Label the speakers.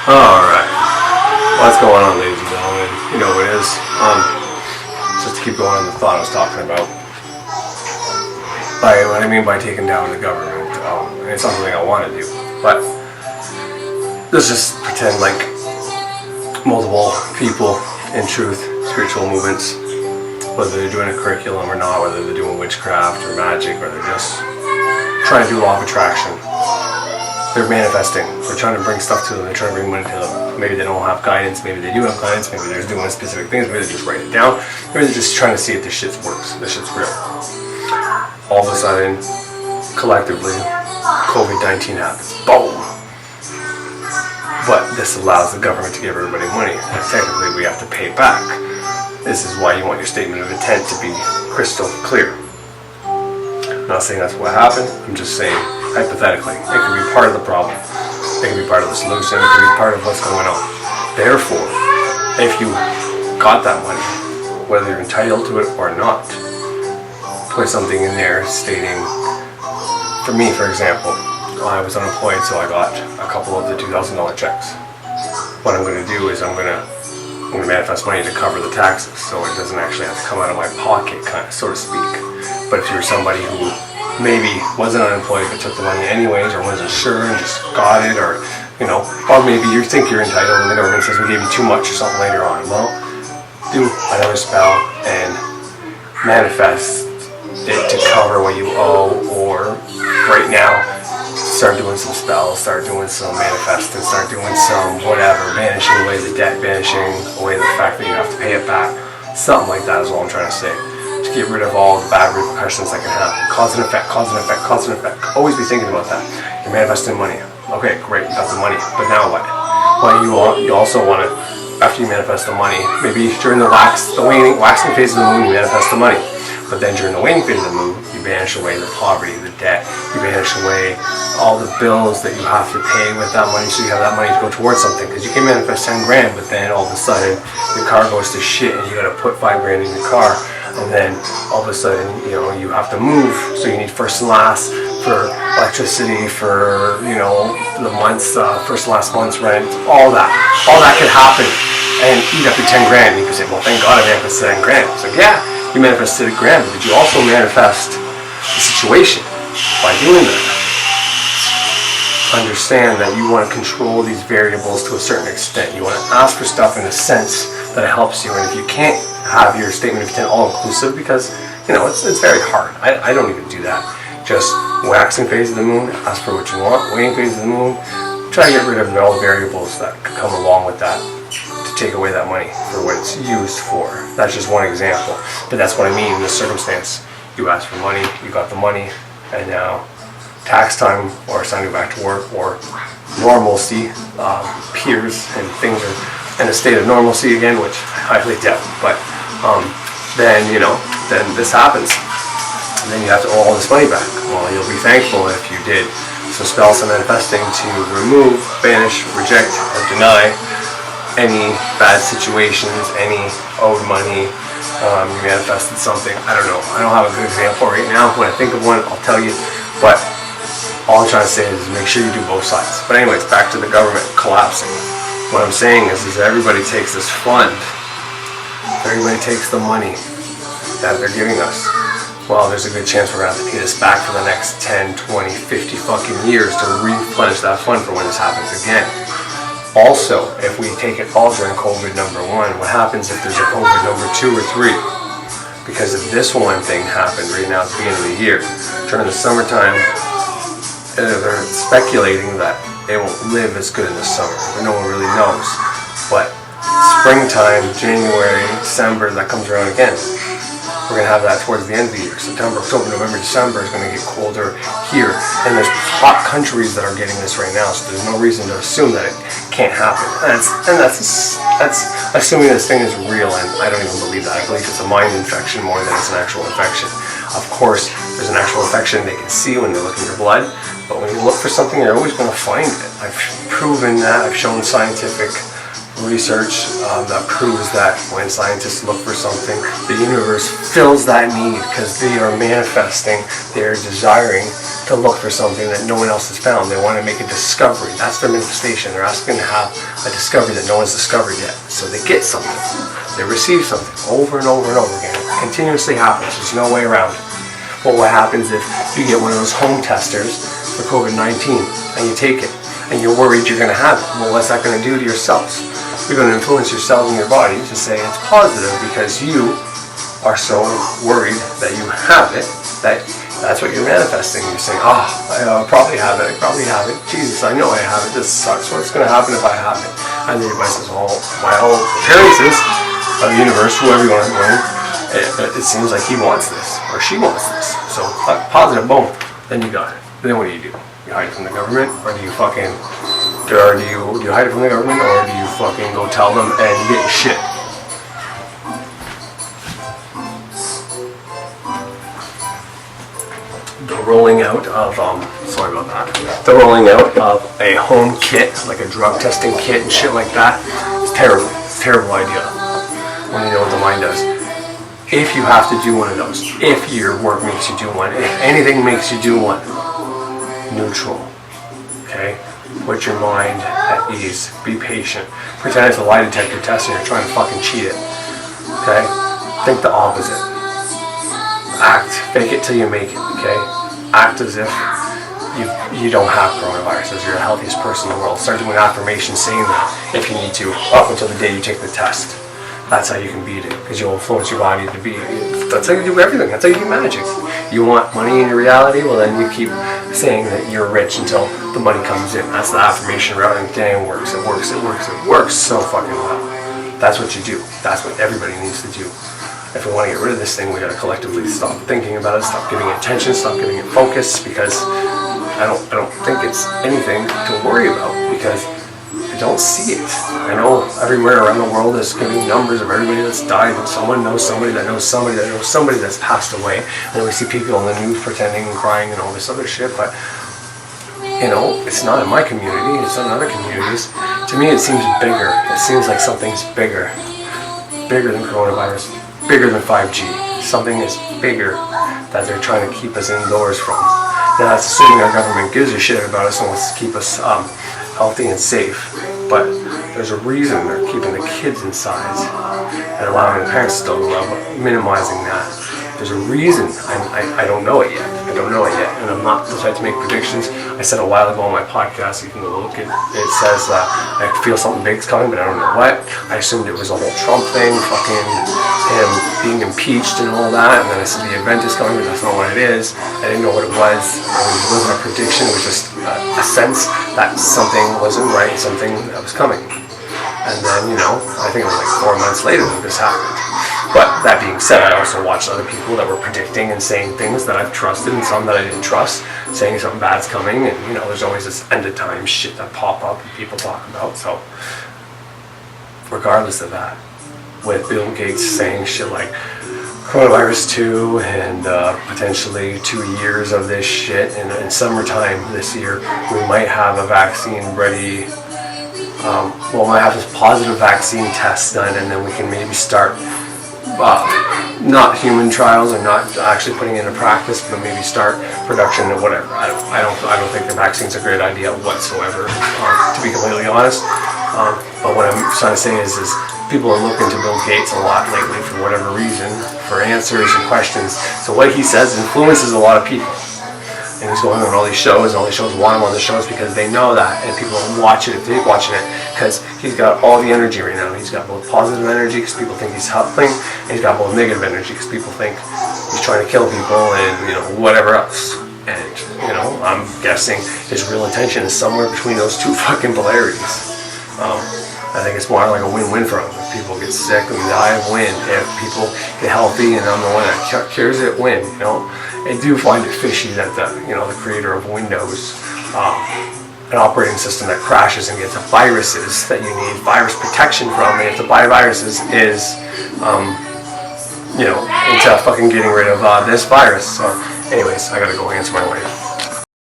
Speaker 1: Alright. What's going on, ladies and gentlemen? You know what it is. Just to keep going on the thought I was talking about. By what I mean by taking down the government. It's not something I want to do. But let's just pretend like multiple people in truth, spiritual movements, whether they're doing a curriculum or not, whether they're doing witchcraft or magic, or they're just trying to do law of attraction. They're manifesting. They're trying to bring stuff to them. They're trying to bring money to them. Maybe they don't have guidance. Maybe they do have guidance. Maybe they're doing specific things. Maybe they just write it down. Maybe they're just trying to see if this shit works. This shit's real. All of a sudden, collectively, COVID-19 happens. Boom! But this allows the government to give everybody money. And technically, we have to pay back. This is why you want your statement of intent to be crystal clear. I'm not saying that's what happened. I'm just saying, hypothetically, it could be part of the problem. It could be part of the solution. It could be part of what's going on. Therefore, if you got that money, whether you're entitled to it or not, put something in there stating, for me, for example, I was unemployed, so I got a couple of the $2,000 checks. What I'm going to do is I'm going to manifest money to cover the taxes, so it doesn't actually have to come out of my pocket, kind of, so to speak. But if you're somebody who maybe wasn't unemployed but took the money anyways, or wasn't sure and just got it, or or maybe you think you're entitled and the government says we gave you too much or something later on, well, do another spell and manifest it to cover what you owe, or right now start doing some spells, start doing some manifesting, start doing some whatever, banishing away the debt, banishing away the fact that you have to pay it back. Something like that is all I'm trying to say. To get rid of all the bad repercussions that can happen. Cause and effect, cause and effect, cause and effect. Always be thinking about that. You're manifesting money. Okay, great, you got the money, but now what? Well, you also want to, after you manifest the money, maybe during the waxing phase of the moon, you manifest the money. But then during the waning phase of the moon, you banish away the poverty, the debt. You banish away all the bills that you have to pay with that money, so you have that money to go towards something. Because you can manifest 10 grand, but then all of a sudden, your car goes to shit and you got to put 5 grand in your car. And then all of a sudden, you have to move, so you need first and last for electricity, for, the month's, first and last month's rent, all that. All that could happen and eat up your 10 grand. You can say, well, thank God I manifested 10 grand. It's like, yeah, you manifested a grand, but did you also manifest the situation by doing that? Understand that you want to control these variables to a certain extent. You want to ask for stuff in a sense that it helps you, and if you can't have your statement of intent all-inclusive, because it's very hard. I don't even do that. Just waxing phase of the moon, ask for what you want. Waning phase of the moon, try to get rid of all the variables that could come along with that to take away that money for what it's used for. That's just one example, but that's what I mean in this circumstance. You asked for money, you got the money, and now tax time, or it's time to go back to work, or normalcy, peers and things are in a state of normalcy again, which I highly doubt, but then this happens, and then you have to owe all this money back. Well, you'll be thankful if you did some spells and manifesting to remove, banish, reject, or deny any bad situations, any owed money. You manifested something, I don't know, I don't have a good example right now. When I think of one, I'll tell you, but all I'm trying to say is make sure you do both sides. But anyways, back to the government collapsing. What I'm saying is everybody takes this fund, everybody takes the money that they're giving us. Well, there's a good chance we're going to have to pay this back for the next 10, 20, 50 fucking years to replenish that fund for when this happens again. Also, if we take it all during COVID number 1, what happens if there's a COVID number 2 or 3? Because if this one thing happened right now at the beginning of the year, during the summertime, they're speculating that they won't live as good in the summer, but no one really knows. But springtime, January, December, that comes around again. We're going to have that towards the end of the year. September, October, November, December is going to get colder here. And there's hot countries that are getting this right now, so there's no reason to assume that it can't happen. And that's assuming this thing is real, and I don't even believe that. I believe it's a mind infection more than it's an actual infection. Of course, there's an actual infection they can see when they're looking for blood, but when you look for something, you're always going to find it. I've proven that. I've shown scientific research that proves that when scientists look for something, the universe fills that need because they are manifesting, they're desiring to look for something that no one else has found. They want to make a discovery. That's their manifestation. They're asking to have a discovery that no one's discovered yet. So they get something. They receive something over and over and over again. It continuously happens. There's no way around it. But what happens if you get one of those home testers for COVID-19 and you take it and you're worried you're going to have it? Well, what's that going to do to your cells? You're going to influence your cells in your body to say it's positive because you are so worried that you have it that's what you're manifesting. You're saying, I probably have it. I probably have it. Jesus, I know I have it. This sucks. What's going to happen if I have it? And then your body says, by all appearances of the universe, whoever you want to blame, it seems like he wants this or she wants this. So positive, boom. Then you got it. Then what do? You hide it from the government, or do you fucking, or do you hide it from the government, or do you fucking go tell them and you get your shit? The rolling out of the rolling out of a home kit, like a drug testing kit and shit like that, is terrible. It's a terrible idea when you know what the mind does. If you have to do one of those, if your work makes you do one, if anything makes you do one, neutral, okay? Put your mind at ease. Be patient. Pretend it's a lie detector test and you're trying to fucking cheat it, okay? Think the opposite. Act, fake it till you make it, okay? Act as if you don't have coronavirus, as you're the healthiest person in the world. Start doing affirmations saying that if you need to, up until the day you take the test. That's how you can beat it, because you'll influence your body to be. That's how you do everything. That's how you do magic. You want money in your reality? Well, then you keep saying that you're rich until the money comes in. That's the affirmation route, and damn, it works. It works. It works. It works so fucking well. That's what you do. That's what everybody needs to do. If we want to get rid of this thing, we got to collectively stop thinking about it, stop giving it attention, stop giving it focus, because I don't think it's anything to worry about, because I don't see it. I know everywhere around the world is giving numbers of everybody that's died, and someone knows somebody that knows somebody that knows somebody that's passed away, and then we see people on the news pretending and crying and all this other shit, but it's not in my community, it's in other communities. To me, it seems bigger. It seems like something's bigger than coronavirus, bigger than 5G. Something is bigger that they're trying to keep us indoors from. Now, that's assuming our government gives a shit about us and wants to keep us healthy and safe. But there's a reason they're keeping the kids inside and allowing the parents to still go out, but minimizing that. There's a reason. I don't know it yet. And I'm not the type to make predictions. I said a while ago on my podcast, you can go look, it says I feel something big's coming, but I don't know what. I assumed it was a whole Trump thing, fucking him being impeached and all that, and then I said the event is coming, but that's not what it is. I didn't know what it was. It wasn't a prediction, it was just a sense that something wasn't right, something that was coming. And then, I think it was like 4 months later that this happened. But that being said, I also watched other people that were predicting and saying things that I've trusted and some that I didn't trust, saying something bad's coming, and there's always this end of time shit that pop up and people talk about. So regardless of that, with Bill Gates saying shit like coronavirus 2 and potentially 2 years of this shit, and in summertime this year we might have a vaccine ready. We might have this positive vaccine test done, and then we can maybe start not human trials and not actually putting it into practice, but maybe start production or whatever. I don't think the vaccine's a great idea whatsoever, to be completely honest. But what I'm trying to say is people are looking to Bill Gates a lot lately for whatever reason, for answers and questions. So what he says influences a lot of people. And he's going on all these shows, and all these shows want him on the shows because they know that, and people are watching it, because he's got all the energy right now. He's got both positive energy because people think he's helping, and he's got both negative energy because people think he's trying to kill people and whatever else. And I'm guessing his real intention is somewhere between those two fucking polarities. I think it's more like a win-win for him. If people get sick and die, win. If people get healthy and I'm the one that cures it, win. I do find it fishy that the creator of Windows, an operating system that crashes and gets viruses that you need virus protection from, and you have to buy viruses is, into fucking getting rid of this virus. So, anyways, I gotta go answer my wife.